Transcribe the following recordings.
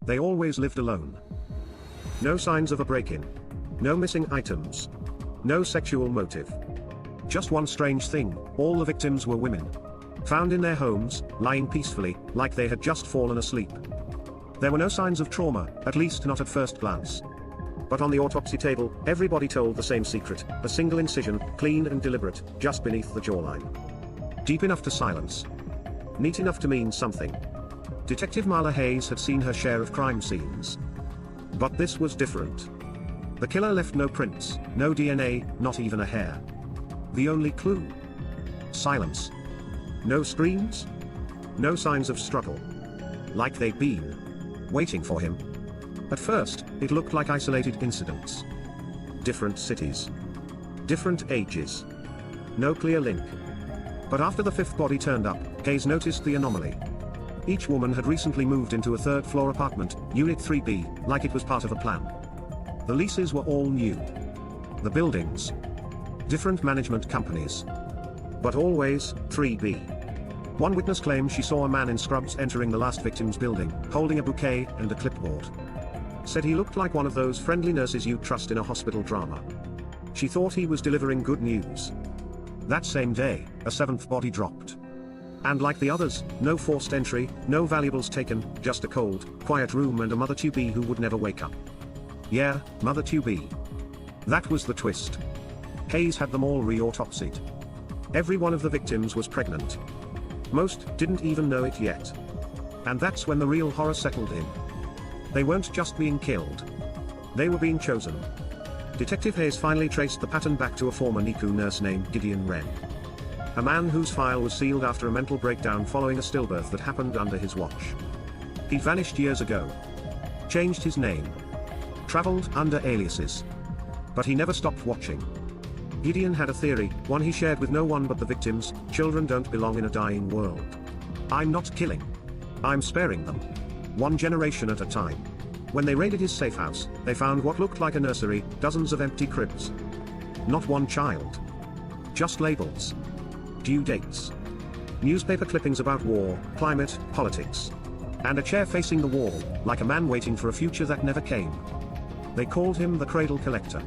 They always lived alone. No signs of a break-in. No missing items. No sexual motive. Just one strange thing, all the victims were women. Found in their homes, lying peacefully, like they had just fallen asleep. There were no signs of trauma, at least not at first glance. But on the autopsy table, everybody told the same secret, a single incision, clean and deliberate, just beneath the jawline. Deep enough to silence. Neat enough to mean something. Detective Marla Hayes had seen her share of crime scenes. But this was different. The killer left no prints, no DNA, not even a hair. The only clue? Silence. No screams? No signs of struggle. Like they'd been waiting for him. At first, it looked like isolated incidents. Different cities. Different ages. No clear link. But after the fifth body turned up, Hayes noticed the anomaly. Each woman had recently moved into a third-floor apartment, Unit 3B, like it was part of a plan. The leases were all new. The buildings. Different management companies. But always, 3B. One witness claimed she saw a man in scrubs entering the last victim's building, holding a bouquet and a clipboard. Said he looked like one of those friendly nurses you'd trust in a hospital drama. She thought he was delivering good news. That same day, a seventh body dropped. And like the others, no forced entry, no valuables taken, just a cold, quiet room and a mother to be who would never wake up. Yeah, mother to be. That was the twist. Hayes had them all re-autopsied. Every one of the victims was pregnant. Most didn't even know it yet. And that's when the real horror settled in. They weren't just being killed. They were being chosen. Detective Hayes finally traced the pattern back to a former NICU nurse named Gideon Wren. A man whose file was sealed after a mental breakdown following a stillbirth that happened under his watch. He'd vanished years ago. Changed his name. Traveled under aliases. But he never stopped watching. Gideon had a theory, one he shared with no one but the victims: children don't belong in a dying world. I'm not killing. I'm sparing them. One generation at a time. When they raided his safe house, they found what looked like a nursery, dozens of empty cribs. Not one child. Just labels. Due dates. Newspaper clippings about war, climate, politics. And a chair facing the wall, like a man waiting for a future that never came. They called him the Cradle Collector.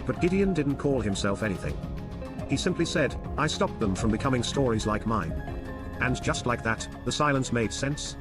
But Gideon didn't call himself anything. He simply said, I stopped them from becoming stories like mine. And just like that, the silence made sense.